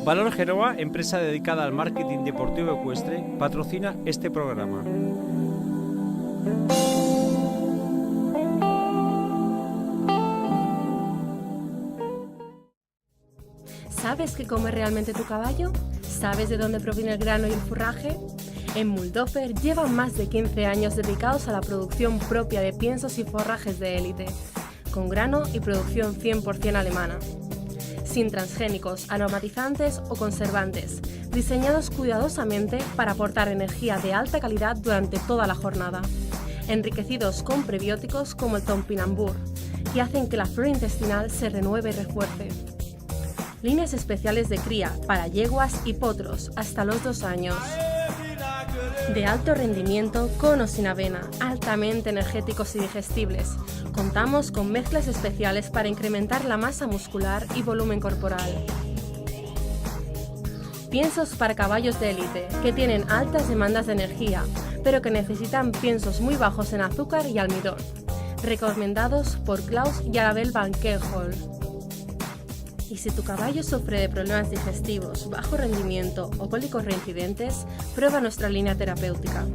Valor Genoa, empresa dedicada al marketing deportivo ecuestre, patrocina este programa. ¿Sabes qué come realmente tu caballo? ¿Sabes de dónde proviene el grano y el forraje? En Muldofer llevan más de 15 años dedicados a la producción propia de piensos y forrajes de élite, con grano y producción 100% alemana. Sin transgénicos, aromatizantes o conservantes, diseñados cuidadosamente para aportar energía de alta calidad durante toda la jornada, enriquecidos con prebióticos como el topinambur, que hacen que la flora intestinal se renueve y refuerce. Líneas especiales de cría para yeguas y potros hasta los 2 años. De alto rendimiento, con o sin avena, altamente energéticos y digestibles. Contamos con mezclas especiales para incrementar la masa muscular y volumen corporal. Piensos para caballos de élite, que tienen altas demandas de energía, pero que necesitan piensos muy bajos en azúcar y almidón. Recomendados por Klaus y Arabel van Kehlhol. Y si tu caballo sufre de problemas digestivos, bajo rendimiento o cólicos reincidentes, prueba nuestra línea terapéutica.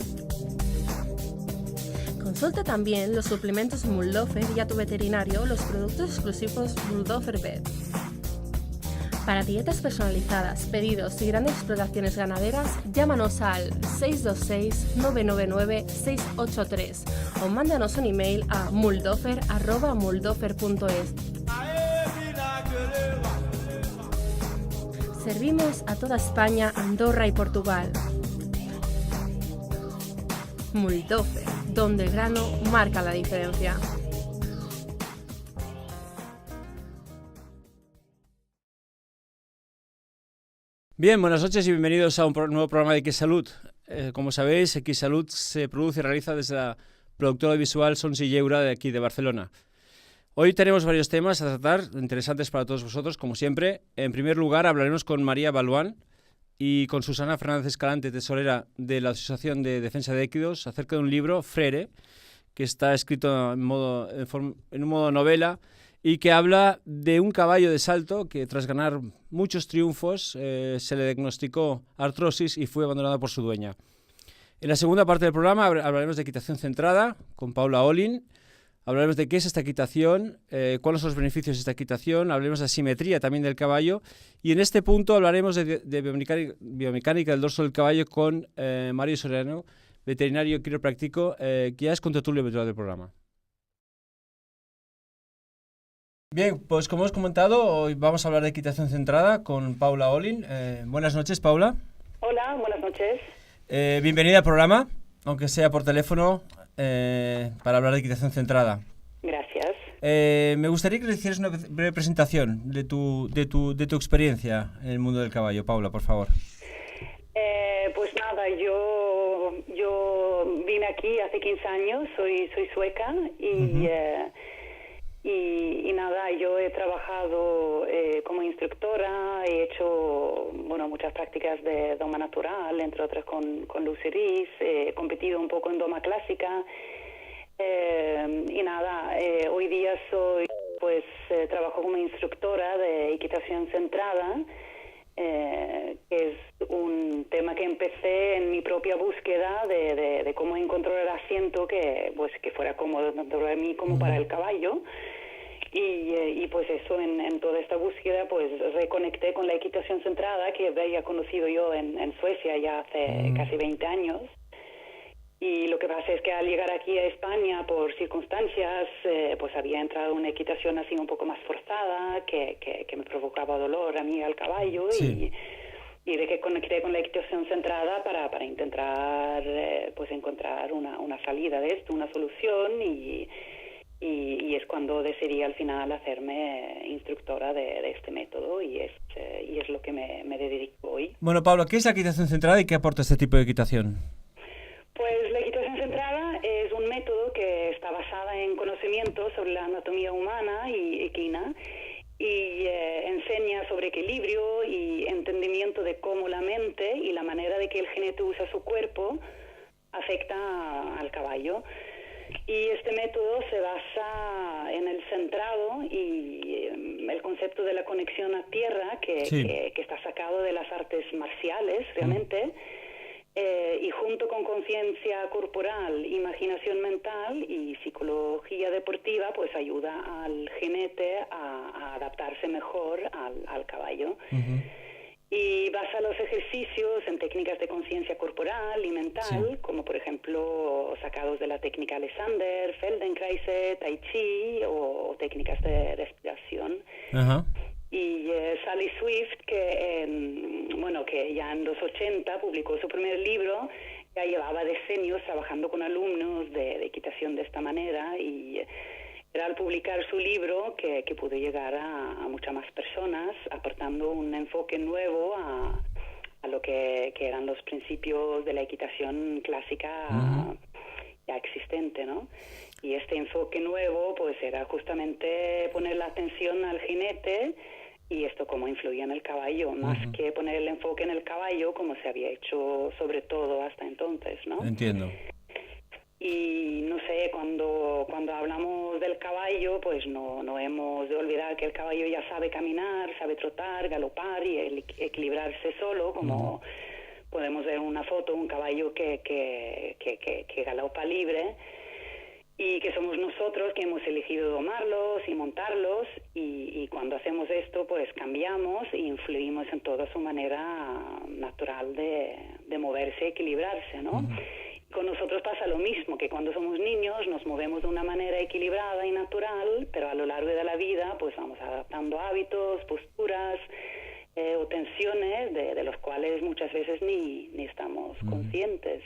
Consulta también los suplementos Muldofer y a tu veterinario los productos exclusivos Muldofer Vet. Para dietas personalizadas, pedidos y grandes explotaciones ganaderas, llámanos al 626-999-683 o mándanos un email a muldofer@muldofer.es. Servimos a toda España, Andorra y Portugal. Muldofer, donde el grano marca la diferencia. Bien, buenas noches y bienvenidos a un nuevo programa de Xsalud. Como sabéis, Xsalud se produce y realiza desde la productora visual Sons i Lleura de aquí de Barcelona. Hoy tenemos varios temas a tratar, interesantes para todos vosotros, como siempre. En primer lugar, hablaremos con María Baluán y con Susana Fernández Escalante, tesorera de la Asociación de Defensa de Equidos, acerca de un libro, Frere, que está escrito en un modo novela y que habla de un caballo de salto que, tras ganar muchos triunfos, se le diagnosticó artrosis y fue abandonado por su dueña. En la segunda parte del programa hablaremos de equitación centrada con Paula Olin. Hablaremos de qué es esta equitación, cuáles son los beneficios de esta equitación, hablaremos de asimetría también del caballo y en este punto hablaremos de biomecánica del dorso del caballo con Mario Soriano, veterinario quiropráctico, que ya es contertulio habitual del programa. Bien, pues como hemos comentado, hoy vamos a hablar de equitación centrada con Paula Olin. Buenas noches, Paula. Hola, buenas noches. Bienvenida al programa, aunque sea por teléfono, para hablar de equitación centrada. Gracias. Me gustaría que le hicieras una breve presentación de tu experiencia en el mundo del caballo, Paula, por favor. Pues nada, yo vine aquí hace 15 años, soy sueca y nada, yo he trabajado como instructora, he hecho muchas prácticas de doma natural, entre otras con Lucy Rees, he competido un poco en doma clásica y nada, hoy día trabajo como instructora de equitación centrada, que es un tema que empecé en mi propia búsqueda de cómo encontrar el asiento que fuera cómodo tanto para mí como para el caballo. Y pues eso, en toda esta búsqueda, pues reconecté con la equitación centrada que había conocido yo en Suecia ya hace casi 20 años. Y lo que pasa es que al llegar aquí a España, por circunstancias, pues había entrado una equitación así un poco más forzada, que me provocaba dolor a mí al caballo. Sí. Y de que conecté con la equitación centrada para intentar pues encontrar una salida de esto, una solución y es cuando decidí al final hacerme instructora de este método y es lo que me dedico hoy. Bueno, Paula, ¿qué es la equitación centrada y qué aporta este tipo de equitación? Pues la equitación centrada es un método que está basada en conocimiento sobre la anatomía humana y equina y enseña sobre equilibrio y entendimiento de cómo la mente y la manera de que el jinete usa su cuerpo afecta al caballo. Y este método se basa en el centrado y el concepto de la conexión a tierra, que está sacado de las artes marciales, realmente, y junto con conciencia corporal, imaginación mental y psicología deportiva, pues ayuda al jinete a adaptarse mejor al caballo. Y basa los ejercicios en técnicas de conciencia corporal y mental, como por ejemplo sacados de la técnica Alexander, Feldenkrais, Tai Chi o técnicas de respiración. Y Sally Swift, que ya en los 80 publicó su primer libro, ya llevaba decenios trabajando con alumnos de equitación de esta manera, y era al publicar su libro que pudo llegar a muchas más personas, aportando un enfoque nuevo a lo que eran los principios de la equitación clásica ya existente, ¿no? Y este enfoque nuevo pues era justamente poner la atención al jinete y esto cómo influía en el caballo, más que poner el enfoque en el caballo como se había hecho sobre todo hasta entonces, ¿no? Entiendo. Y no sé, cuando hablamos del caballo, pues no hemos de olvidar que el caballo ya sabe caminar, sabe trotar, galopar y equilibrarse solo, como podemos ver en una foto, un caballo que galopa libre, y que somos nosotros que hemos elegido domarlos y montarlos, y cuando hacemos esto pues cambiamos e influimos en toda su manera natural de moverse y equilibrarse, ¿no? Con nosotros pasa lo mismo, que cuando somos niños nos movemos de una manera equilibrada y natural, pero a lo largo de la vida pues vamos adaptando hábitos, posturas o tensiones de los cuales muchas veces ni estamos conscientes.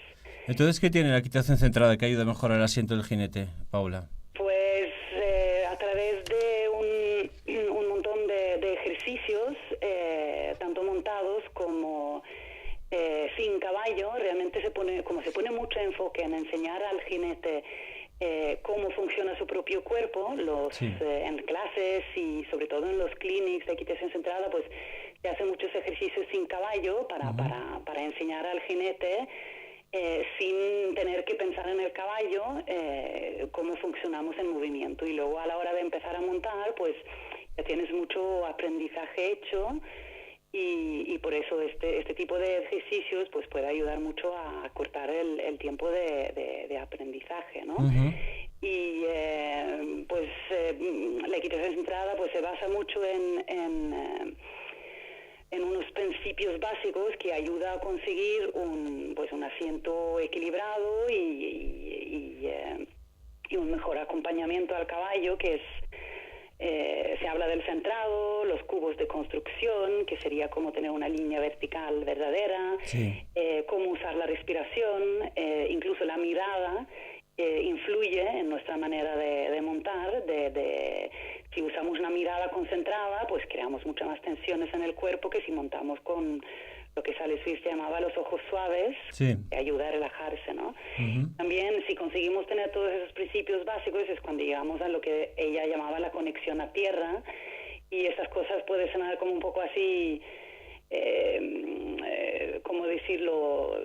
Entonces, ¿qué tiene la equitación centrada que ayuda a mejorar el asiento del jinete, Paula? Pues a través de un montón de ejercicios, tanto montados como sin caballo, realmente se pone mucho enfoque en enseñar al jinete cómo funciona su propio cuerpo, en clases y sobre todo en los clinics de equitación centrada, pues se hacen muchos ejercicios sin caballo para enseñar al jinete sin tener que pensar en el caballo cómo funcionamos en movimiento, y luego a la hora de empezar a montar pues ya tienes mucho aprendizaje hecho. Y por eso este tipo de ejercicios pues puede ayudar mucho a acortar el tiempo de aprendizaje, ¿no? Y la equitación centrada pues se basa mucho en unos principios básicos que ayuda a conseguir un asiento equilibrado y un mejor acompañamiento al caballo, que es se habla del centrado, los cubos de construcción, que sería como tener una línea vertical verdadera, cómo usar la respiración, incluso la mirada influye en nuestra manera de montar. Si usamos una mirada concentrada, pues creamos muchas más tensiones en el cuerpo que si montamos con lo que Sally Swift llamaba los ojos suaves, que ayuda a relajarse, ¿no? También, si conseguimos tener todos esos principios básicos, es cuando llegamos a lo que ella llamaba la conexión a tierra, y esas cosas pueden sonar como un poco así, ¿cómo decirlo?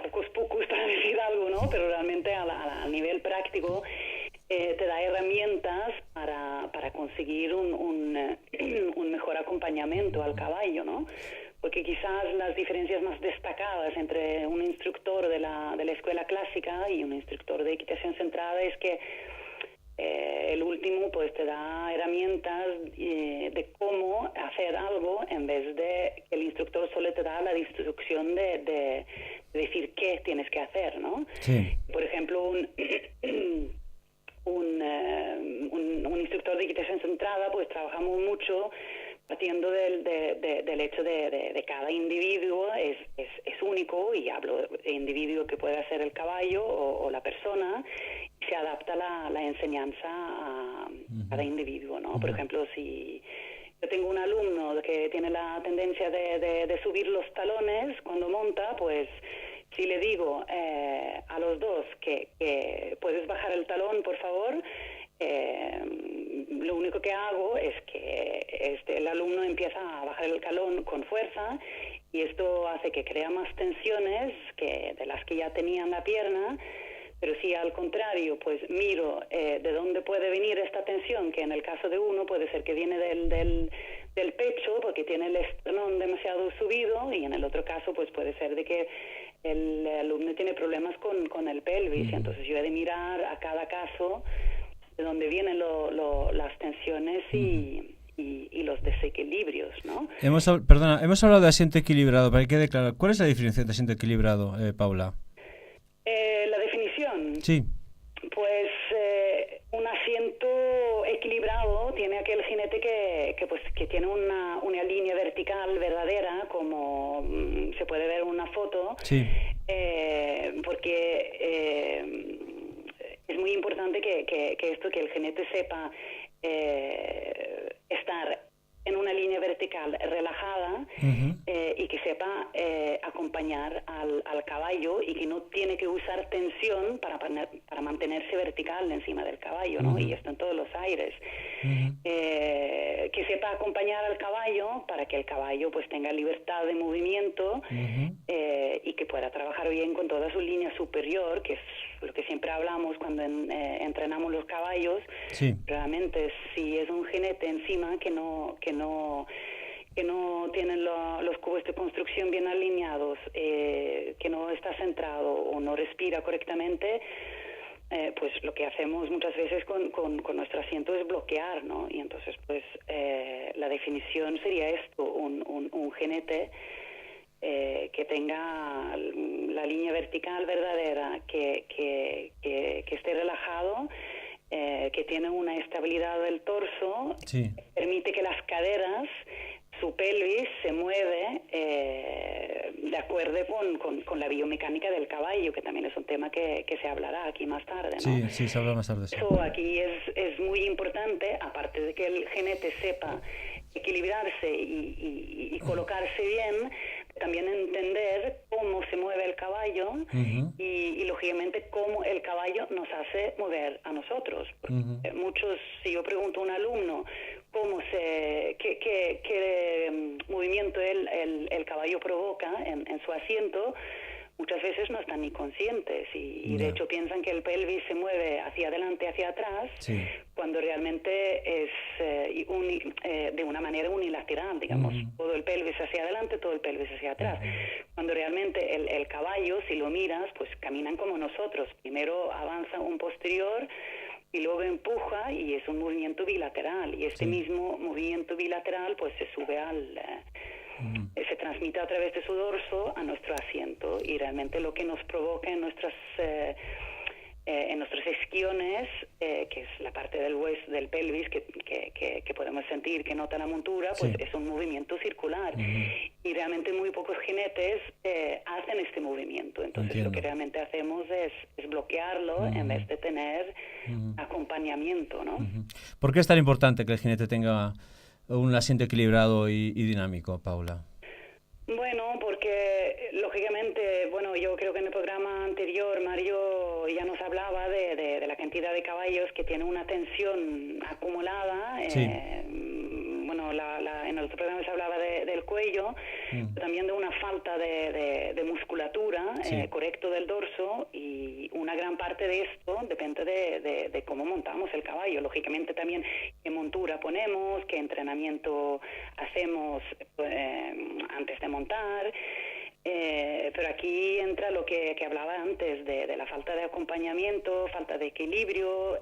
Hocus pocus para decir algo, ¿no? Pero realmente a nivel práctico te da herramientas para conseguir un mejor acompañamiento al caballo, ¿no? Porque quizás las diferencias más destacadas entre un instructor de la escuela clásica y un instructor de equitación centrada es que el último pues te da herramientas de cómo hacer algo, en vez de que el instructor solo te da la instrucción de decir qué tienes que hacer, ¿no? Por ejemplo, un instructor de equitación centrada, pues trabajamos mucho partiendo del hecho de cada individuo es único, y hablo de individuo que puede ser el caballo o la persona, y se adapta la enseñanza a cada individuo, ¿no? Por ejemplo, si yo tengo un alumno que tiene la tendencia de subir los talones cuando monta, pues si le digo a los dos que puedes bajar el talón, por favor, lo único que hago es que el alumno empieza a bajar el talón con fuerza, y esto hace que crea más tensiones de las que ya tenía en la pierna, Pero si al contrario, pues miro de dónde puede venir esta tensión, que en el caso de uno puede ser que viene del pecho, porque tiene el esternón demasiado subido, y en el otro caso pues puede ser de que el alumno tiene problemas con el pelvis. Entonces yo he de mirar a cada caso de dónde vienen las tensiones y los desequilibrios, ¿no? Hemos hablado de asiento equilibrado, para que quede claro. ¿Cuál es la diferencia de asiento equilibrado, Paula? La definición. Sí. Pues un asiento equilibrado tiene aquel jinete que tiene una línea vertical verdadera, como se puede ver en una foto. Sí. Porque es muy importante que el jinete sepa estar en una línea vertical relajada, y que sepa acompañar al caballo, y que no tiene que usar tensión para mantenerse vertical encima del caballo, ¿no? Y esto en todos los aires. Que sepa acompañar al caballo para que el caballo pues tenga libertad de movimiento, y que pueda trabajar bien con toda su línea superior, que es lo que siempre hablamos cuando entrenamos los caballos. Sí. Realmente, si es un jinete encima que no tienen los cubos de construcción bien alineados, que no está centrado o no respira correctamente, pues lo que hacemos muchas veces con nuestro asiento es bloquear, ¿no? Y entonces pues la definición sería esto: un jinete que tenga la línea vertical verdadera, que esté relajado, que tiene una estabilidad del torso, Sí. permite que las caderas, su pelvis se mueve de acuerdo con la biomecánica del caballo, que también es un tema que se hablará aquí más tarde, ¿no? Sí, se habla más tarde. Sí. Eso aquí es muy importante, aparte de que el jinete sepa equilibrarse y colocarse bien, también entender cómo se mueve el caballo, y lógicamente cómo el caballo nos hace mover a nosotros. Muchos, si yo pregunto a un alumno qué movimiento el caballo provoca en su asiento, muchas veces no están ni conscientes, y de hecho piensan que el pelvis se mueve hacia adelante, hacia atrás, cuando realmente es de una manera unilateral, digamos, todo el pelvis hacia adelante, todo el pelvis hacia atrás, cuando realmente el caballo, si lo miras, pues caminan como nosotros: primero avanza un posterior y luego empuja, y es un movimiento bilateral, y este mismo movimiento bilateral pues se sube se transmite a través de su dorso a nuestro asiento, y realmente lo que nos provoca en nuestros isquiones, que es la parte del hueso del pelvis que podemos sentir, que nota la montura, pues es un movimiento circular, y realmente muy pocos jinetes hacen este movimiento. Entonces lo que realmente hacemos es bloquearlo en vez de tener acompañamiento, ¿no? ¿Por qué es tan importante que el jinete tenga un asiento equilibrado y dinámico, Paula? Bueno, porque lógicamente, yo creo que en el programa anterior Mario ya nos hablaba de la cantidad de caballos que tienen una tensión acumulada. En el otro programa se hablaba del cuello, también de una falta de musculatura correcto del dorso, y una gran parte de esto depende de cómo montamos el caballo. Lógicamente también qué montura ponemos, qué entrenamiento hacemos antes de montar. Pero aquí entra lo que hablaba antes de la falta de acompañamiento, falta de equilibrio.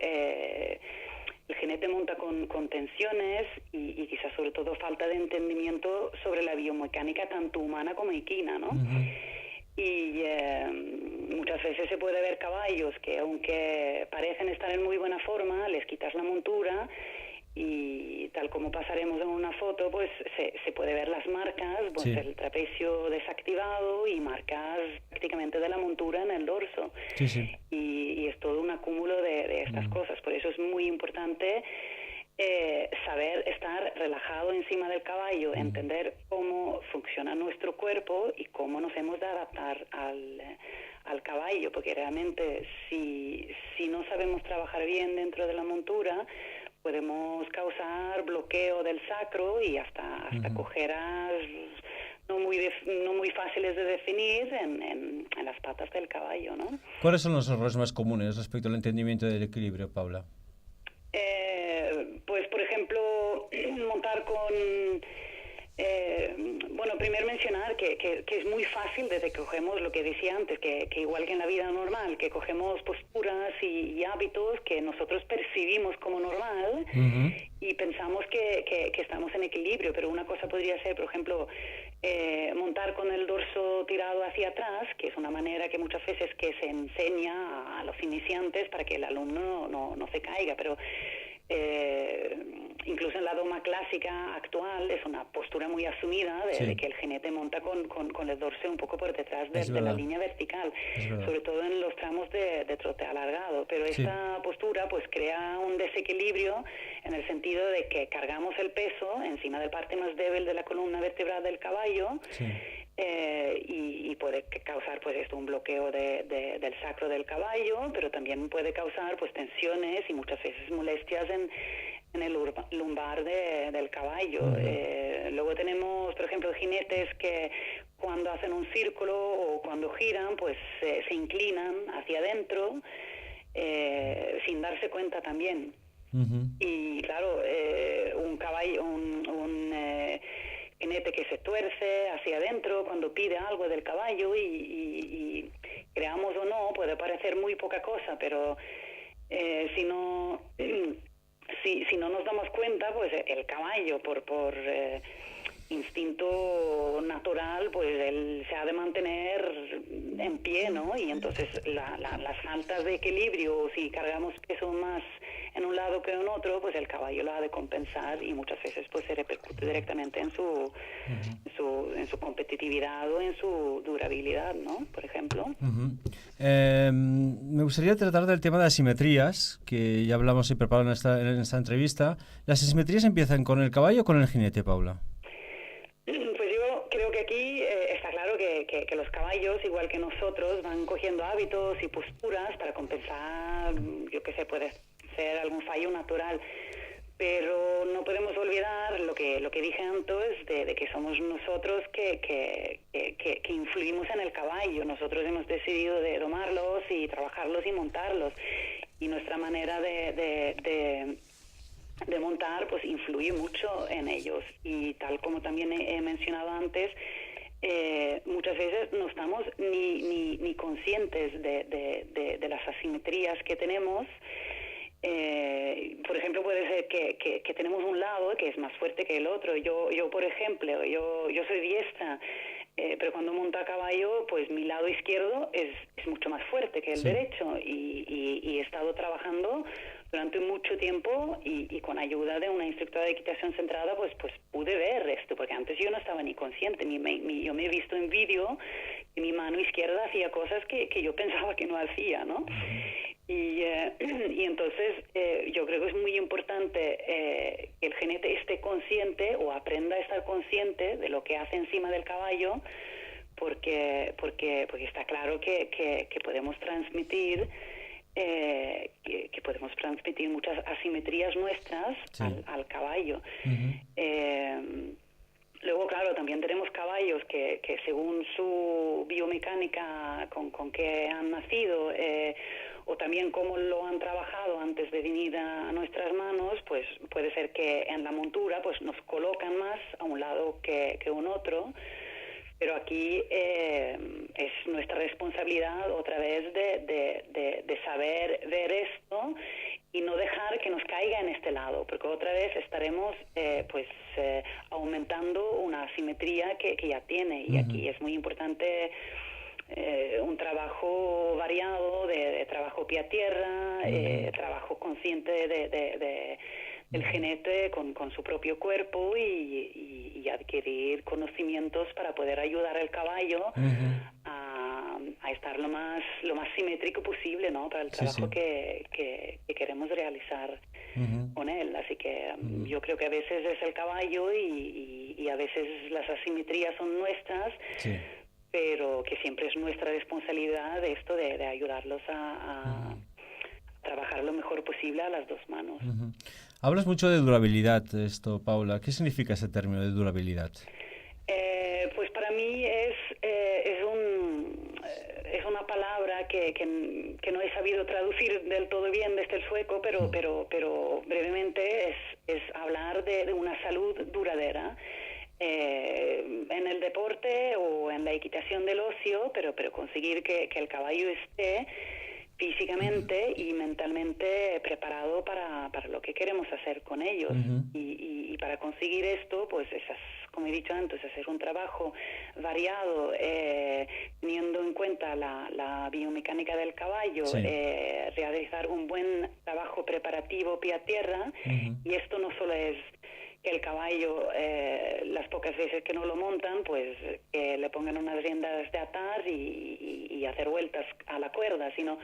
El jinete monta con tensiones y quizás sobre todo falta de entendimiento sobre la biomecánica tanto humana como equina, ¿no? Y muchas veces se puede ver caballos que, aunque parecen estar en muy buena forma, les quitas la montura y, tal como pasaremos en una foto, pues se puede ver las marcas, pues el trapecio desactivado y marcas prácticamente de la montura en el dorso. Y es todo un acúmulo de estas cosas. Por eso es muy importante saber estar relajado encima del caballo, entender cómo funciona nuestro cuerpo y cómo nos hemos de adaptar al caballo, porque realmente si no sabemos trabajar bien dentro de la montura, podemos causar bloqueo del sacro y hasta cojeras no muy fáciles de definir en las patas del caballo, ¿no? ¿Cuáles son los errores más comunes respecto al entendimiento del equilibrio, Paula? Pues, por ejemplo, montar con... bueno, primero mencionar que es muy fácil desde que cogemos lo que decía antes, que igual que en la vida normal, que cogemos posturas y hábitos que nosotros percibimos como normal y pensamos que estamos en equilibrio, pero una cosa podría ser, por ejemplo, montar con el dorso tirado hacia atrás, que es una manera que muchas veces que se enseña a los iniciantes para que el alumno no se caiga, pero incluso en la doma clásica actual es una postura muy asumida de que el jinete monta con el dorso un poco por detrás de la línea vertical, sobre todo en los tramos de trote alargado, pero esta postura pues crea un desequilibrio en el sentido de que cargamos el peso encima de la parte más débil de la columna vertebral del caballo y puede causar pues esto un bloqueo del sacro del caballo, pero también puede causar pues tensiones y muchas veces molestias en el lumbar del caballo. Luego tenemos, por ejemplo, jinetes que cuando hacen un círculo o cuando giran, pues se inclinan hacia adentro sin darse cuenta también. Y claro, un caballo, un jinete que se tuerce hacia adentro cuando pide algo del caballo y creamos o no, puede parecer muy poca cosa, pero si no nos damos cuenta, pues el caballo por instinto natural, pues él se ha de mantener en pie, ¿no? Y entonces las faltas de equilibrio, si cargamos peso más en un lado que en otro, pues el caballo lo ha de compensar y muchas veces pues se repercute directamente en su competitividad o en su durabilidad, ¿no? Por ejemplo. Me gustaría tratar del tema de asimetrías, que ya hablamos y preparamos en esta entrevista. ¿Las asimetrías empiezan con el caballo o con el jinete, Paula? Pues yo creo que aquí está claro que los caballos, igual que nosotros, van cogiendo hábitos y posturas para compensar, yo qué sé, puede ser algún fallo natural, pero no podemos olvidar lo que dije antes de que somos nosotros que influimos en el caballo. Nosotros hemos decidido de domarlos y trabajarlos y montarlos, y nuestra manera de montar pues influye mucho en ellos, y tal como también he mencionado antes, muchas veces no estamos ni conscientes de las asimetrías que tenemos. Por ejemplo, puede ser que tenemos un lado que es más fuerte que el otro. Yo por ejemplo, yo soy diestra, pero cuando monto a caballo, pues mi lado izquierdo es mucho más fuerte que el derecho, y he estado trabajando durante mucho tiempo y con ayuda de una instructora de equitación centrada, pues pude ver esto, porque antes yo no estaba ni consciente, yo me he visto en vídeo que mi mano izquierda hacía cosas que yo pensaba que no hacía, ¿no? Y entonces yo creo que es muy importante que el jinete esté consciente o aprenda a estar consciente de lo que hace encima del caballo, porque está claro que podemos transmitir muchas asimetrías nuestras al caballo. Luego, claro, también tenemos caballos que según su biomecánica con que han nacido, o también cómo lo han trabajado antes de venir a nuestras manos, pues puede ser que en la montura pues nos colocan más a un lado que un otro, pero aquí es nuestra responsabilidad otra vez de saber ver esto y no dejar que nos caiga en este lado, porque otra vez estaremos aumentando una asimetría que ya tiene, y aquí es muy importante un trabajo variado de trabajo pie a tierra, trabajo consciente del jinete con su propio cuerpo y adquirir conocimientos para poder ayudar al caballo a estar lo más simétrico posible, ¿no? Para el trabajo que queremos realizar con él. Así que yo creo que a veces es el caballo y a veces las asimetrías son nuestras, pero que siempre es nuestra responsabilidad esto de ayudarlos a trabajar lo mejor posible a las dos manos. Hablas mucho de durabilidad, Paula. ¿Qué significa ese término de durabilidad? Pues para mí es una palabra que no he sabido traducir del todo bien desde el sueco, pero brevemente es hablar de una salud duradera. En el deporte o en la equitación del ocio, pero conseguir que el caballo esté físicamente y mentalmente preparado para lo que queremos hacer con ellos. Y para conseguir esto, pues como he dicho antes, hacer un trabajo variado, teniendo en cuenta la biomecánica del caballo, realizar un buen trabajo preparativo pie a tierra, y esto no solo es que el caballo, las pocas veces que no lo montan, pues que le pongan unas riendas de atar y hacer vueltas a la cuerda, sino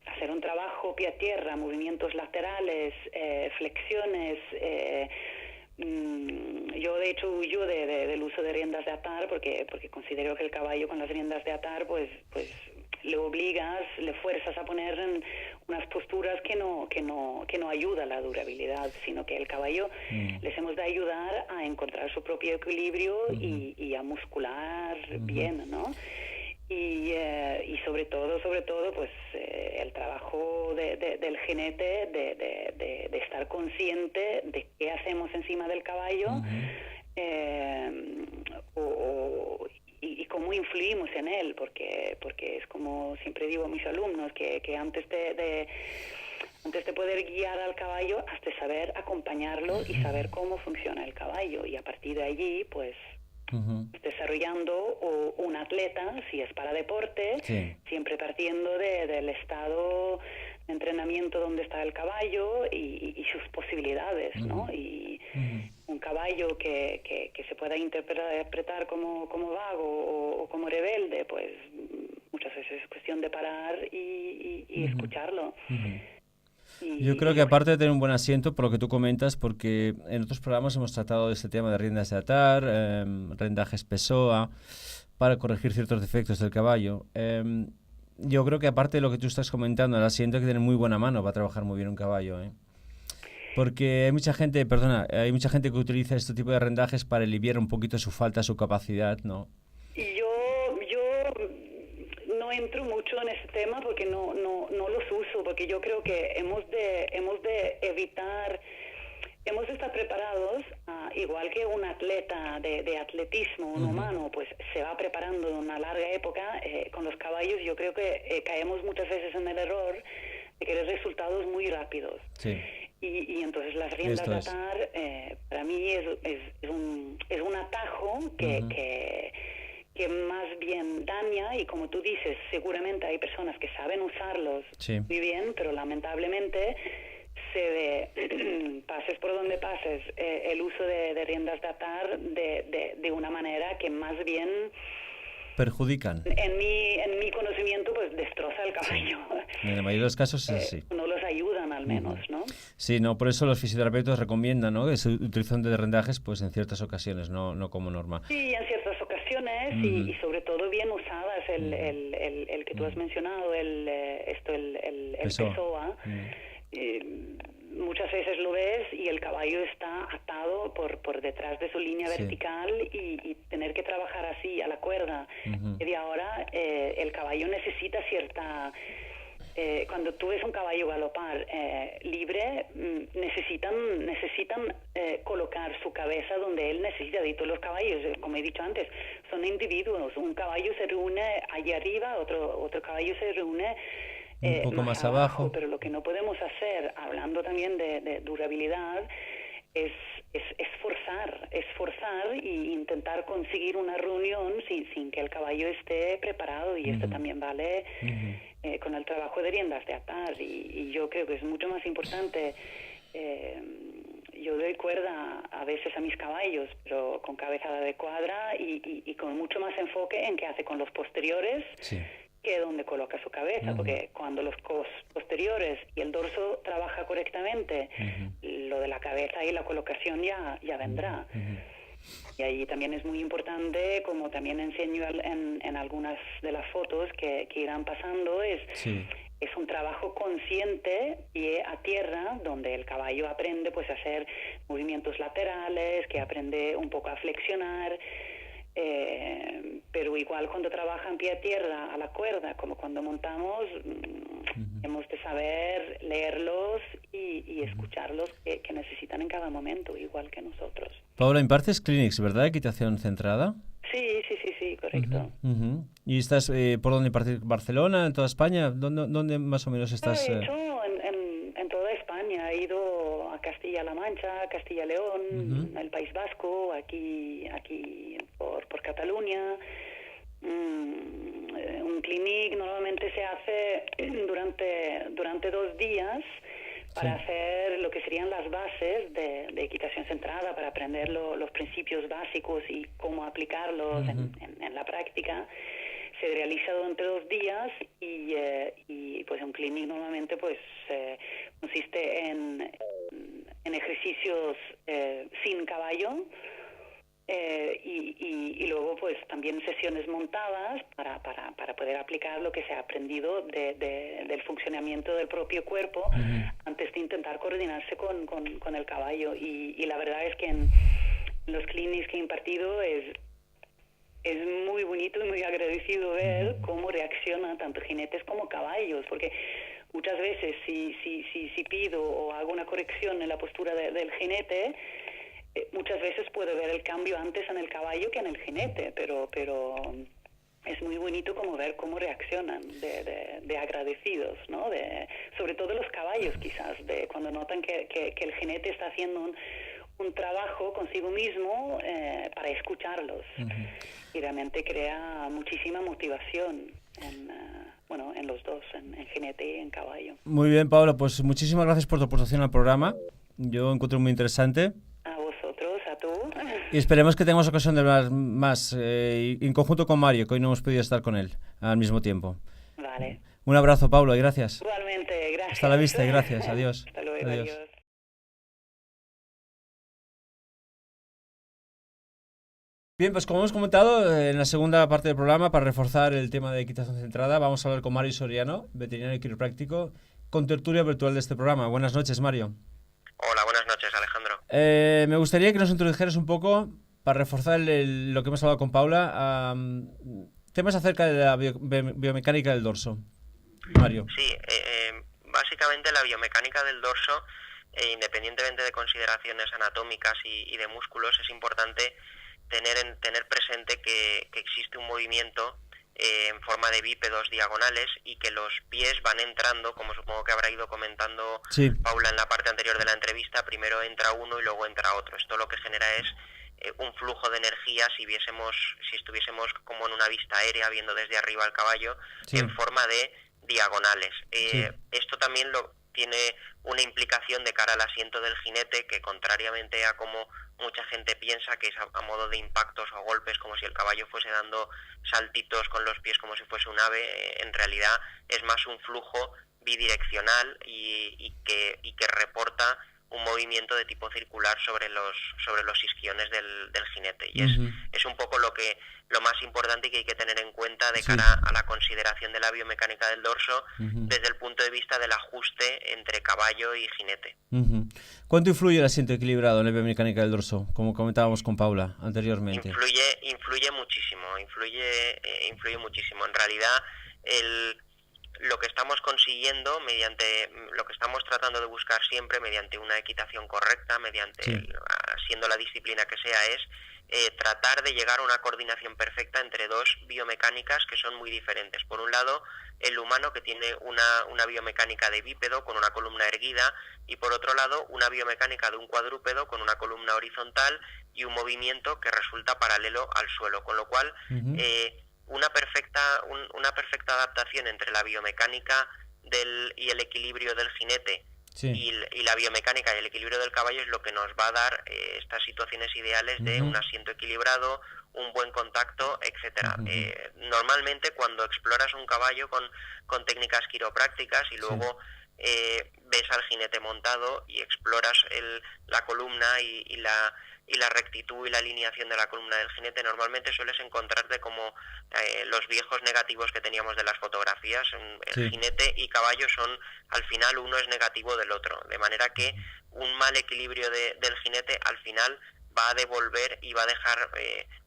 hacer un trabajo pie a tierra, movimientos laterales, flexiones. Yo de hecho huyo del uso de riendas de atar porque considero que el caballo con las riendas de atar pues le obligas, le fuerzas a poner en unas posturas que no ayuda a la durabilidad, sino que el caballo les hemos de ayudar a encontrar su propio equilibrio y a muscular bien, ¿no? Y sobre todo pues el trabajo del jinete de estar consciente de qué hacemos encima del caballo, y cómo influimos en él, porque es como siempre digo a mis alumnos, que antes de poder guiar al caballo, has de saber acompañarlo y saber cómo funciona el caballo, y a partir de allí pues desarrollando un atleta, si es para deporte, siempre partiendo del estado de entrenamiento donde está el caballo y sus posibilidades, ¿no? Y un caballo que se pueda interpretar como vago o como rebelde, pues muchas veces es cuestión de parar y escucharlo. Yo creo que aparte de tener un buen asiento, por lo que tú comentas, porque en otros programas hemos tratado de este tema de riendas de atar, rendajes PSOA, para corregir ciertos defectos del caballo. Yo creo que aparte de lo que tú estás comentando, el asiento hay que tener muy buena mano para trabajar muy bien un caballo, ¿eh? Porque hay mucha gente que utiliza este tipo de rendajes para aliviar un poquito su falta, su capacidad, ¿no? Yo no entro mucho en ese tema porque no los uso, porque yo creo que hemos de evitar, hemos de estar preparados, igual que un atleta de atletismo, un humano, pues se va preparando de una larga época, con los caballos yo creo que caemos muchas veces en el error de querer resultados muy rápidos. Sí. Y entonces las riendas de atar, para mí es un atajo que más bien daña, y como tú dices, seguramente hay personas que saben usarlos muy bien, pero lamentablemente se ve, pases por donde pases, el uso de riendas de atar de una manera que más bien perjudican. En mi conocimiento, pues destroza el caballo. Sí. En la mayoría de los casos sí. No los ayudan al menos, ¿no? Sí, no, por eso los fisioterapeutas recomiendan, ¿no?, que se utilicen de rendajes pues en ciertas ocasiones, no como norma. Sí, en ciertas ocasiones y sobre todo bien usadas, el que tú has mencionado, el PSOA. Muchas veces lo ves y el caballo está atado por detrás de su línea vertical y tener que trabajar así a la cuerda media hora, el caballo necesita cierta... cuando tú ves un caballo galopar libre, necesitan colocar su cabeza donde él necesita. Y todos los caballos, como he dicho antes, son individuos. Un caballo se reúne allí arriba, otro caballo se reúne un poco más abajo. Pero lo que no podemos hacer, hablando también de durabilidad, es forzar y intentar conseguir una reunión sin que el caballo esté preparado, y esto también vale con el trabajo de riendas de atar, y yo creo que es mucho más importante. Yo doy cuerda a veces a mis caballos, pero con cabezada de cuadra y con mucho más enfoque en qué hace con los posteriores que donde coloca su cabeza, porque cuando los posteriores y el dorso trabaja correctamente, lo de la cabeza y la colocación ya vendrá. Y ahí también es muy importante, como también enseño en algunas de las fotos que irán pasando, es un trabajo consciente pie a tierra, donde el caballo aprende pues a hacer movimientos laterales, que aprende un poco a flexionar, Pero igual cuando trabajan pie a tierra a la cuerda, como cuando montamos, hemos de saber leerlos y escucharlos que necesitan en cada momento, igual que nosotros. Paula, impartes clinics, ¿verdad? Equitación centrada. Sí, correcto. ¿Y estás por dónde impartir? ¿Barcelona? ¿En toda España? ¿Dónde más o menos estás? He hecho en toda España. He ido a Castilla-La Mancha, Castilla-León, el País Vasco, aquí por Cataluña. Un clinic normalmente se hace durante 2 días para hacer lo que serían las bases de equitación centrada, para aprender los principios básicos y cómo aplicarlos en la práctica. Se realiza durante 2 días y pues un clinic normalmente pues consiste en ejercicios sin caballo, y luego pues también sesiones montadas para poder aplicar lo que se ha aprendido del funcionamiento del propio cuerpo antes de intentar coordinarse con el caballo. Y la verdad es que en los clinics que he impartido es muy bonito y muy agradecido ver cómo reaccionan tanto jinetes como caballos, porque muchas veces si pido o hago una corrección en la postura del jinete, muchas veces puedo ver el cambio antes en el caballo que en el jinete, pero es muy bonito como ver cómo reaccionan de agradecidos, ¿no? Sobre todo los caballos, quizás, de cuando notan que el jinete está haciendo un trabajo consigo mismo para escucharlos. Y realmente crea muchísima motivación en los dos, en jinete y en caballo. Muy bien, Paula, pues muchísimas gracias por tu aportación al programa. Yo encuentro muy interesante. A vosotros, a tú. Y esperemos que tengamos ocasión de hablar más en conjunto con Mario, que hoy no hemos podido estar con él al mismo tiempo. Vale. Un abrazo, Paula, y gracias. Igualmente, gracias. Hasta la vista y gracias. Adiós. Hasta luego, adiós. Bien, pues como hemos comentado en la segunda parte del programa, para reforzar el tema de equitación centrada, vamos a hablar con Mario Soriano, veterinario y quiropráctico, con tertulia virtual de este programa. Buenas noches, Mario. Hola, buenas noches, Alejandro. Me gustaría que nos introdujeras un poco, para reforzar lo que hemos hablado con Paula, temas acerca de la biomecánica del dorso. Mario. Sí, básicamente la biomecánica del dorso, independientemente de consideraciones anatómicas y de músculos, es importante tener presente que existe un movimiento en forma de bípedos diagonales y que los pies van entrando, como supongo que habrá ido comentando Paula en la parte anterior de la entrevista, primero entra uno y luego entra otro. Esto lo que genera es un flujo de energía si estuviésemos como en una vista aérea viendo desde arriba al caballo en forma de diagonales. Esto también tiene una implicación de cara al asiento del jinete, que contrariamente a como mucha gente piensa, que es a modo de impactos o golpes, como si el caballo fuese dando saltitos con los pies como si fuese un ave, en realidad es más un flujo bidireccional y que reporta un movimiento de tipo circular sobre los isquiones del jinete, y es un poco lo más importante que hay que tener en cuenta de cara a la consideración de la biomecánica del dorso desde el punto de vista del ajuste entre caballo y jinete. ¿Cuánto influye el asiento equilibrado en la biomecánica del dorso, como comentábamos con Paula anteriormente? Influye muchísimo, influye muchísimo. En realidad, lo que estamos consiguiendo lo que estamos tratando de buscar siempre mediante una equitación correcta, siendo la disciplina que sea, es tratar de llegar a una coordinación perfecta entre dos biomecánicas que son muy diferentes. Por un lado, el humano, que tiene una biomecánica de bípedo con una columna erguida, y por otro lado una biomecánica de un cuadrúpedo con una columna horizontal y un movimiento que resulta paralelo al suelo, con lo cual una perfecta adaptación entre la biomecánica y el equilibrio del jinete y la biomecánica y el equilibrio del caballo es lo que nos va a dar estas situaciones ideales de un asiento equilibrado, un buen contacto, etcétera. Normalmente cuando exploras un caballo con técnicas quiroprácticas y luego ves al jinete montado y exploras la columna y la rectitud y la alineación de la columna del jinete, normalmente sueles encontrarte como los viejos negativos que teníamos de las fotografías. El jinete y caballo son, al final, uno es negativo del otro, de manera que un mal equilibrio del jinete al final va a devolver y va a dejar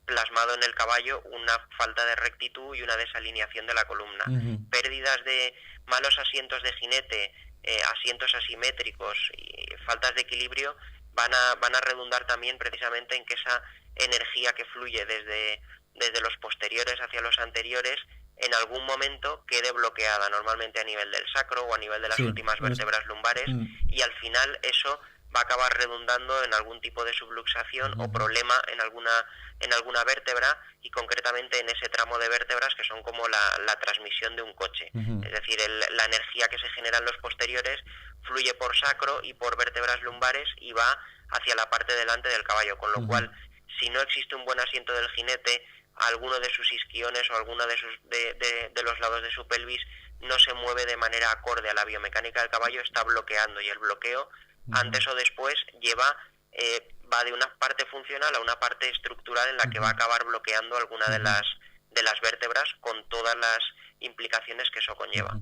plasmado en el caballo una falta de rectitud y una desalineación de la columna. Pérdidas de malos asientos de jinete, asientos asimétricos y faltas de equilibrio van a redundar también precisamente en que esa energía que fluye desde los posteriores hacia los anteriores en algún momento quede bloqueada, normalmente a nivel del sacro o a nivel de las últimas vértebras lumbares, y al final eso va a acabar redundando en algún tipo de subluxación o problema en alguna vértebra, y concretamente en ese tramo de vértebras que son como la transmisión de un coche. Es decir, la energía que se genera en los posteriores fluye por sacro y por vértebras lumbares y va hacia la parte delante del caballo, con lo cual, si no existe un buen asiento del jinete, alguno de sus isquiones o alguno de los lados de su pelvis no se mueve de manera acorde a la biomecánica del caballo, está bloqueando, y el bloqueo antes o después va de una parte funcional a una parte estructural en la que va a acabar bloqueando alguna de las vértebras, con todas las implicaciones que eso conlleva.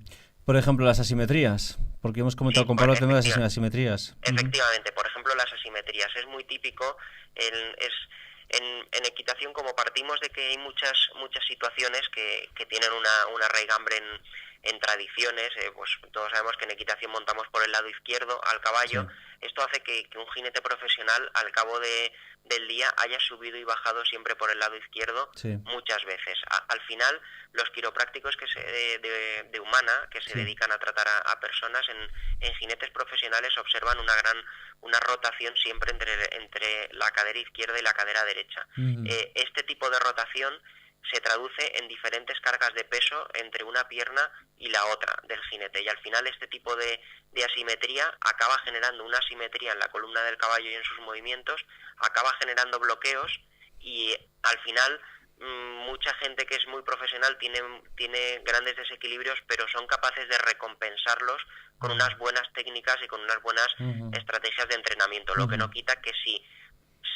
Por ejemplo, las asimetrías, porque hemos comentado con Pablo el tema de las asimetrías. Efectivamente, por ejemplo, las asimetrías es muy típico. En equitación, como partimos de que hay muchas situaciones que tienen una raigambre en tradiciones, pues todos sabemos que en equitación montamos por el lado izquierdo al caballo. Esto hace que un jinete profesional al cabo del día haya subido y bajado siempre por el lado izquierdo muchas veces. Al final, los quiroprácticos de Humana, que se dedican a tratar a personas en jinetes profesionales, observan una rotación siempre entre la cadera izquierda y la cadera derecha. Este tipo de rotación se traduce en diferentes cargas de peso entre una pierna y la otra del jinete, y al final este tipo de asimetría acaba generando una asimetría en la columna del caballo y en sus movimientos, acaba generando bloqueos, y al final mucha gente que es muy profesional tiene grandes desequilibrios, pero son capaces de recompensarlos con unas buenas técnicas y con unas buenas estrategias de entrenamiento, lo que no quita que si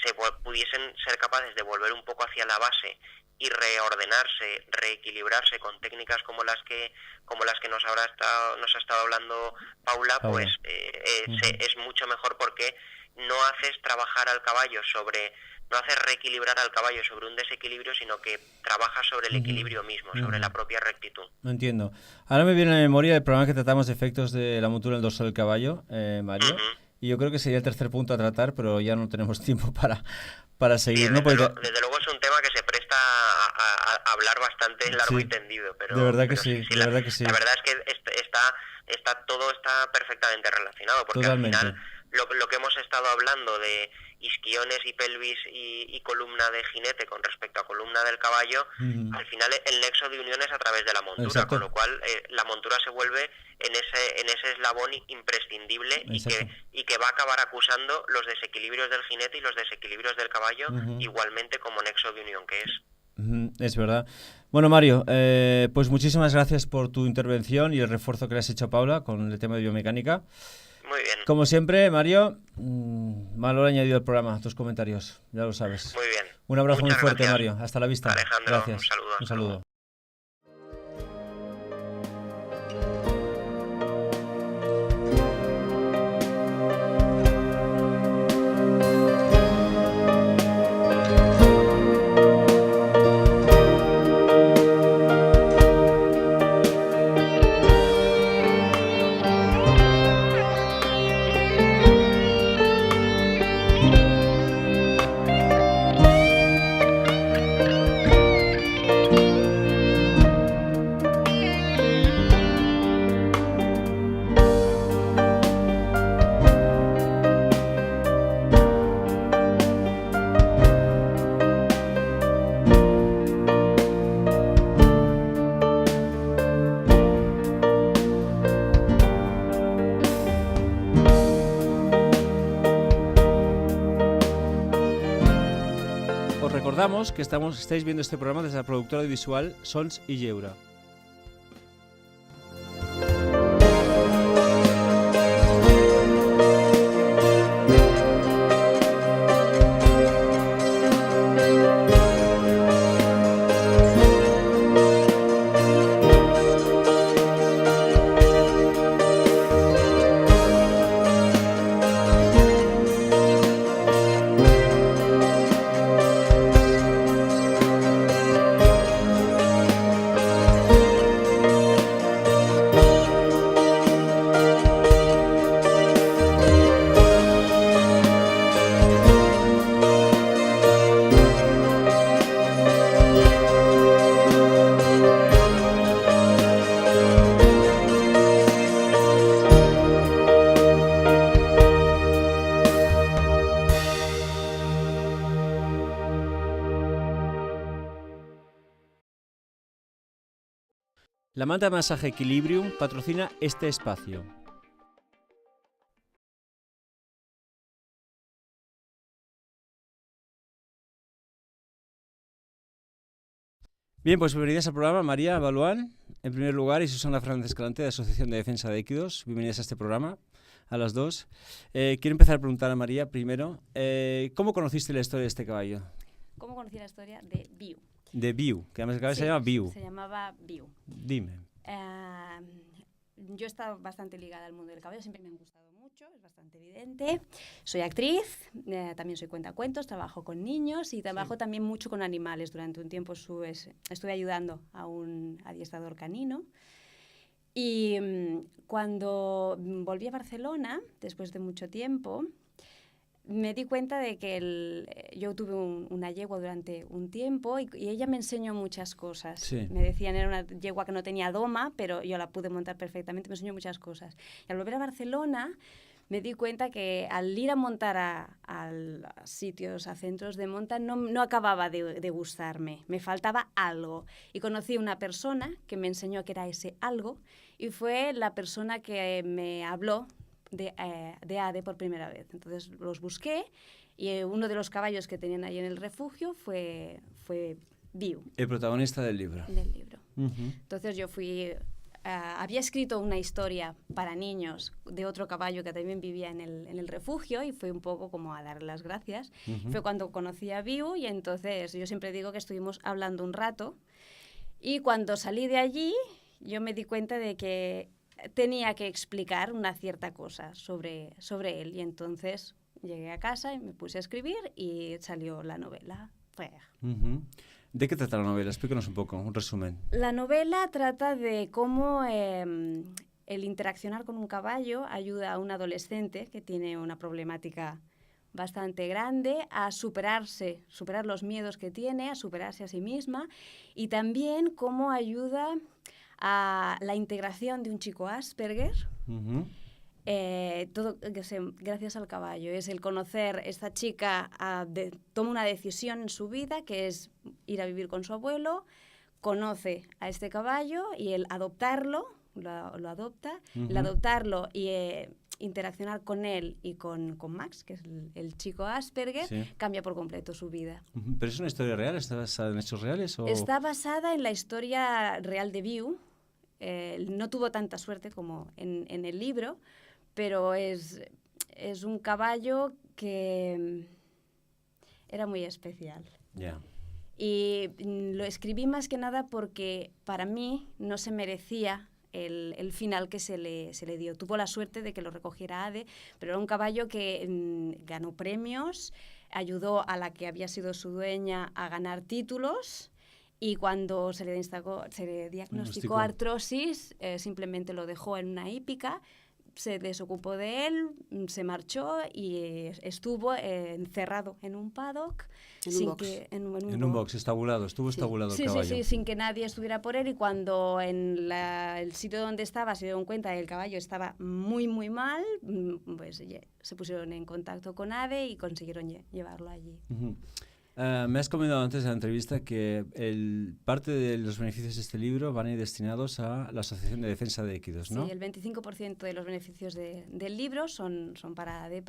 se pudiesen ser capaces de volver un poco hacia la base y reordenarse, reequilibrarse con técnicas como las que nos ha estado hablando Paula, pues es mucho mejor, porque no haces trabajar al caballo no haces reequilibrar al caballo sobre un desequilibrio, sino que trabajas sobre el equilibrio mismo, sobre la propia rectitud. No entiendo. Ahora me viene a la memoria el programa que tratamos de efectos de la montura en el dorso del caballo, Mario, y yo creo que sería el tercer punto a tratar, pero ya no tenemos tiempo para seguir. Bien, ¿no? Desde luego es un tema que se presta a hablar bastante largo y tendido, pero de verdad que sí. La verdad es que todo está perfectamente relacionado, porque Totalmente. al final lo que hemos estado hablando de isquiones y pelvis y columna de jinete con respecto a columna del caballo, al final el nexo de unión es a través de la montura. Exacto. Con lo cual la montura se vuelve en ese eslabón imprescindible y que va a acabar acusando los desequilibrios del jinete y los desequilibrios del caballo igualmente como nexo de unión que es. Es verdad. Bueno, Mario, pues muchísimas gracias por tu intervención y el refuerzo que le has hecho a Paula con el tema de biomecánica. Muy bien. Como siempre, Mario, valor añadido al programa, tus comentarios, ya lo sabes. Muy bien. Un abrazo Muchas muy fuerte, gracias. Mario. Hasta la vista. Alejandro, gracias. Un saludo. Recordamos que estáis viendo este programa desde la productora audiovisual Sons i Lleure. La manta de masaje Equilibrium patrocina este espacio. Bien, pues bienvenidas al programa María Baluán, en primer lugar, y Susana Fernández Escalante, de Asociación de Defensa de Equidos. Bienvenidas a este programa, a las dos. Quiero empezar a preguntar a María primero, ¿cómo conociste la historia de este caballo? ¿Cómo conocí la historia de Viu? De Viu, que además se llama Viu. Se llamaba Viu. Dime. Yo he estado bastante ligada al mundo del caballo, siempre me han gustado mucho, es bastante evidente. Soy actriz, también soy cuentacuentos, trabajo con niños y trabajo también mucho con animales. Durante un tiempo estuve ayudando a un adiestrador canino. Y cuando volví a Barcelona, después de mucho tiempo, me di cuenta de que yo tuve una yegua durante un tiempo y ella me enseñó muchas cosas. Sí. Me decían, era una yegua que no tenía doma, pero yo la pude montar perfectamente, me enseñó muchas cosas. Y al volver a Barcelona me di cuenta que al ir a montar a sitios, a centros de monta, no acababa de gustarme, me faltaba algo. Y conocí una persona que me enseñó que era ese algo y fue la persona que me habló de ADE por primera vez. Entonces los busqué y uno de los caballos que tenían ahí en el refugio fue Viu. El protagonista del libro. Entonces yo había escrito una historia para niños de otro caballo que también vivía en el refugio y fue un poco como a dar las gracias. Fue cuando conocí a Viu y entonces yo siempre digo que estuvimos hablando un rato y cuando salí de allí yo me di cuenta de que tenía que explicar una cierta cosa sobre él y entonces llegué a casa y me puse a escribir y salió la novela. ¿De qué trata la novela? Explícanos un poco, un resumen. La novela trata de cómo el interaccionar con un caballo ayuda a un adolescente que tiene una problemática bastante grande a superar los miedos que tiene, a superarse a sí misma y también cómo ayuda a la integración de un chico Asperger, todo gracias al caballo. Es el conocer, esta chica toma una decisión en su vida que es ir a vivir con su abuelo, conoce a este caballo y el adoptarlo, lo adopta, el adoptarlo y interaccionar con él y con Max, que es el chico Asperger, cambia por completo su vida. ¿Pero es una historia real? ¿Está basada en hechos reales? ¿O? Está basada en la historia real de Viu. No tuvo tanta suerte como en el libro, pero es un caballo que era muy especial. Y lo escribí más que nada porque para mí no se merecía el final que se le dio. Tuvo la suerte de que lo recogiera ADE, pero era un caballo que ganó premios, ayudó a la que había sido su dueña a ganar títulos. Y cuando se le diagnosticó artrosis, simplemente lo dejó en una hípica, se desocupó de él, se marchó y estuvo encerrado en un paddock. En un box, estabulado, estabulado el caballo. Sí, sin que nadie estuviera por él. Y cuando en el sitio donde estaba se dieron cuenta que el caballo estaba muy, muy mal, pues se pusieron en contacto con ADE y consiguieron llevarlo allí. Me has comentado antes de la entrevista que parte de los beneficios de este libro van a ir destinados a la Asociación de Defensa de Equidos, ¿no? Sí, el 25% de los beneficios del libro son para ADE.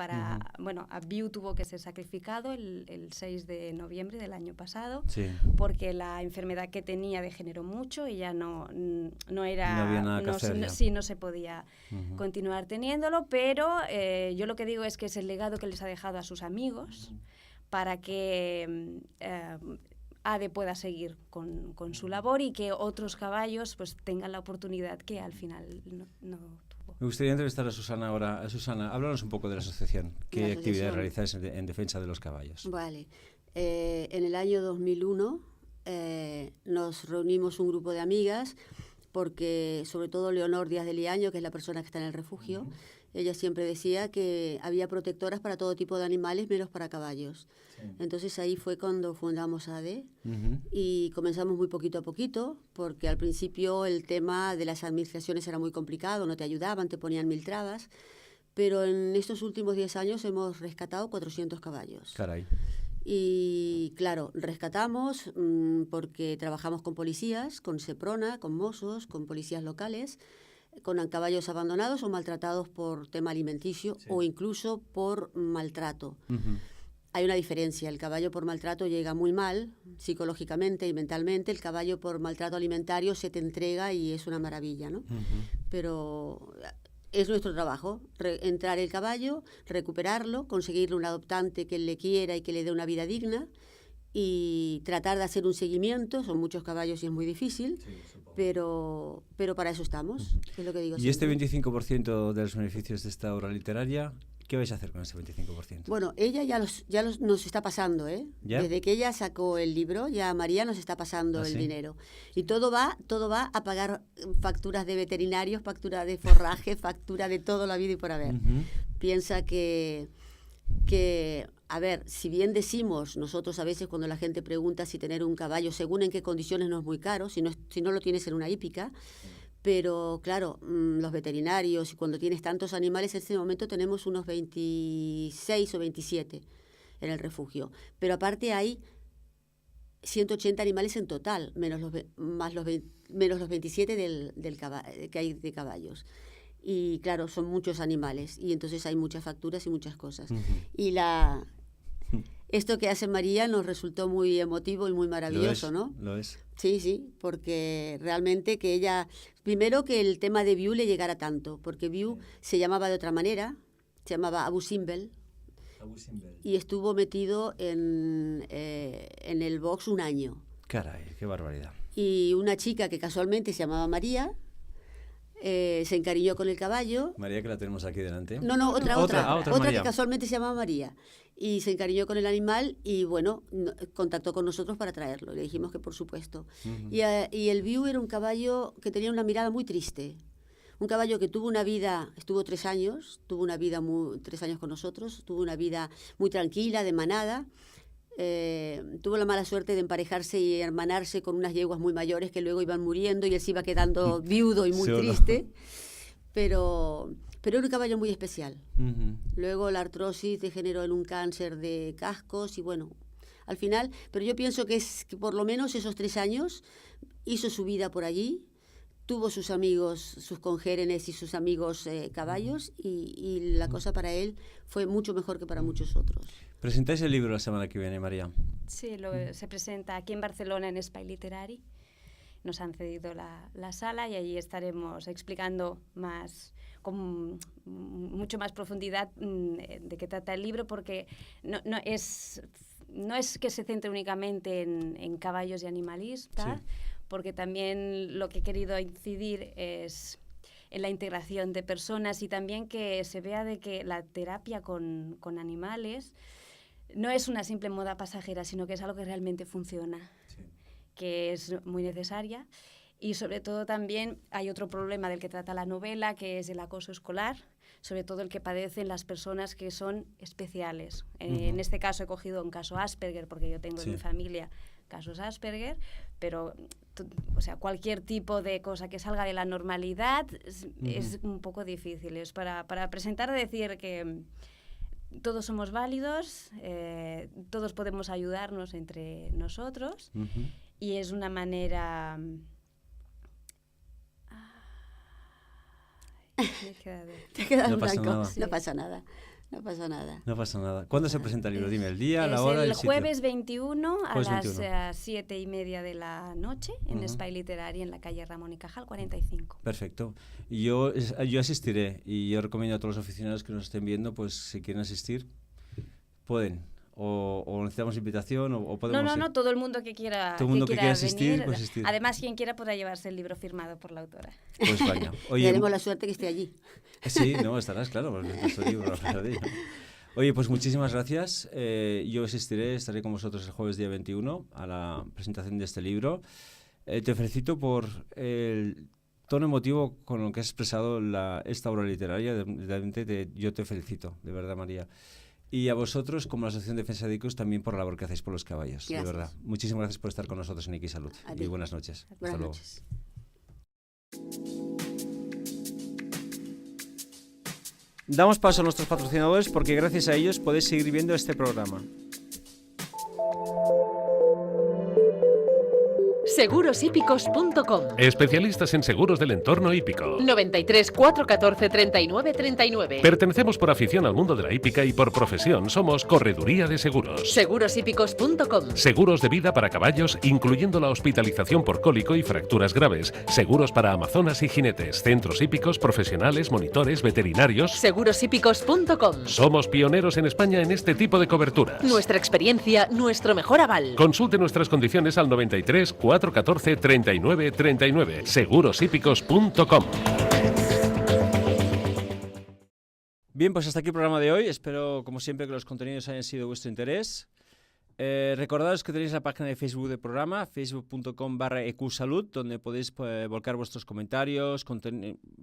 Bueno, a Viu tuvo que ser sacrificado el 6 de noviembre del año pasado porque la enfermedad que tenía degeneró mucho y ya no era... No había nada que hacer ya. Sí, no se podía continuar teniéndolo, pero yo lo que digo es que es el legado que les ha dejado a sus amigos para que ADE pueda seguir con su labor y que otros caballos pues tengan la oportunidad que al final no tuvo. Me gustaría entrevistar a Susana ahora. Susana, háblanos un poco de la asociación. ¿Qué actividades realizáis en defensa de los caballos? Vale. En el año 2001 nos reunimos un grupo de amigas porque sobre todo Leonor Díaz de Liaño, que es la persona que está en el refugio, ella siempre decía que había protectoras para todo tipo de animales, menos para caballos. Entonces ahí fue cuando fundamos ADE y comenzamos muy poquito a poquito, porque al principio el tema de las administraciones era muy complicado, no te ayudaban, te ponían 1000 trabas, pero en estos últimos 10 años hemos rescatado 400 caballos. Caray. Y claro, rescatamos porque trabajamos con policías, con Seprona, con Mossos, con policías locales, con caballos abandonados o maltratados por tema alimenticio o incluso por maltrato. Hay una diferencia, el caballo por maltrato llega muy mal psicológicamente y mentalmente, el caballo por maltrato alimentario se te entrega y es una maravilla, ¿no? Pero es nuestro trabajo, entrar el caballo, recuperarlo, conseguirle un adoptante que le quiera y que le dé una vida digna y tratar de hacer un seguimiento. Son muchos caballos y es muy difícil, pero para eso estamos, es lo que digo. ¿Y este 25% de los beneficios de esta obra literaria, qué vais a hacer con ese 25%? Bueno, ella ya nos está pasando, ¿eh? ¿Ya? Desde que ella sacó el libro, ya María nos está pasando el dinero. Y todo va a pagar facturas de veterinarios, factura de forraje, factura de todo la vida y por haber. Piensa que, a ver, si bien decimos nosotros a veces cuando la gente pregunta si tener un caballo, según en qué condiciones no es muy caro, si no lo tienes en una hípica, pero claro, los veterinarios, y cuando tienes tantos animales, en este momento tenemos unos 26 o 27 en el refugio. Pero aparte hay 180 animales en total, menos los 27 que hay de caballos. Y claro, son muchos animales, y entonces hay muchas facturas y muchas cosas. Y esto que hace María nos resultó muy emotivo y muy maravilloso, ¿no? Lo es. Sí, porque realmente que ella... Primero que el tema de Viu le llegara tanto, porque Viu se llamaba de otra manera, se llamaba Abu Simbel, y estuvo metido en el box un año. Caray, qué barbaridad. Y una chica que casualmente se llamaba María, se encariñó con el caballo. María, que la tenemos aquí delante. No, otra María. Que casualmente se llamaba María. Y se encariñó con el animal y, bueno, contactó con nosotros para traerlo. Le dijimos que por supuesto. Y el Viu era un caballo que tenía una mirada muy triste. Un caballo que tuvo una vida, estuvo 3 años, 3 años con nosotros, tuvo una vida muy tranquila, de manada. Tuvo la mala suerte de emparejarse y hermanarse con unas yeguas muy mayores que luego iban muriendo y él se iba quedando viudo y muy triste. Pero era un caballo muy especial. Luego la artrosis degeneró en un cáncer de cascos y bueno, al final, pero yo pienso que por lo menos esos 3 años hizo su vida por allí, tuvo sus amigos, sus congéneres y sus amigos caballos y la cosa para él fue mucho mejor que para muchos otros. ¿Presentáis el libro la semana que viene, María? Sí, se presenta aquí en Barcelona en Espai Literari. Nos han cedido la sala y allí estaremos explicando con mucho más profundidad de qué trata el libro, porque no es que se centre únicamente en caballos y animalistas, porque también lo que he querido incidir es en la integración de personas y también que se vea de que la terapia con animales no es una simple moda pasajera, sino que es algo que realmente funciona, que es muy necesaria. Y sobre todo también hay otro problema del que trata la novela, que es el acoso escolar, sobre todo el que padecen las personas que son especiales. En este caso he cogido un caso Asperger, porque yo tengo en mi familia casos Asperger, pero o sea, cualquier tipo de cosa que salga de la normalidad es un poco difícil. Es para presentar, decir que todos somos válidos, todos podemos ayudarnos entre nosotros y es una manera... Te quedas no blanco. Nada. No pasa nada. No pasa nada. ¿Cuándo se presenta el libro? Dime, el día, la hora, el sitio. El jueves 21 a Jueves las 21. 7:30 de la noche en Espai Literari, en la calle Ramón y Cajal 45. Perfecto. Yo asistiré y yo recomiendo a todos los aficionados que nos estén viendo, pues si quieren asistir, pueden. O necesitamos invitación o podemos... No, todo el mundo que quiera, todo el mundo que quiera asistir, venir. pues asistir. Además, quien quiera podrá llevarse el libro firmado por la autora. Pues vaya. Oye, tenemos la suerte que esté allí. Sí, no, estarás, claro, porque es nuestro libro. Oye, pues muchísimas gracias. Yo estaré con vosotros el jueves día 21 a la presentación de este libro. Te felicito por el tono emotivo con el que has expresado esta obra literaria. Realmente yo te felicito, de verdad, María. Y a vosotros, como la Asociación Defensa de Icus, también por la labor que hacéis por los caballos. Gracias. De verdad. Muchísimas gracias por estar con nosotros en Iquisalud. Y buenas noches. Buenas Hasta luego. noches. Damos paso a nuestros patrocinadores porque gracias a ellos podéis seguir viendo este programa. Seguroshípicos.com. Especialistas en seguros del entorno hípico. 93 414 39 39. Pertenecemos por afición al mundo de la hípica y por profesión somos Correduría de Seguros. Seguroshípicos.com. Seguros de vida para caballos, incluyendo la hospitalización por cólico y fracturas graves. Seguros para amazonas y jinetes, centros hípicos, profesionales, monitores, veterinarios. Seguroshípicos.com. Somos pioneros en España en este tipo de coberturas. Nuestra experiencia, nuestro mejor aval. Consulte nuestras condiciones al 93 414 39 39. Seguroshípicos.com. Bien, pues hasta aquí el programa de hoy. Espero, como siempre, que los contenidos hayan sido de vuestro interés. Recordaros que tenéis la página de Facebook del programa, facebook.com/eqsalud, donde podéis volcar vuestros comentarios,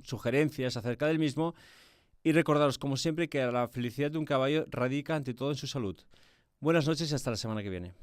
sugerencias acerca del mismo. Y recordaros, como siempre, que la felicidad de un caballo radica ante todo en su salud. Buenas noches y hasta la semana que viene.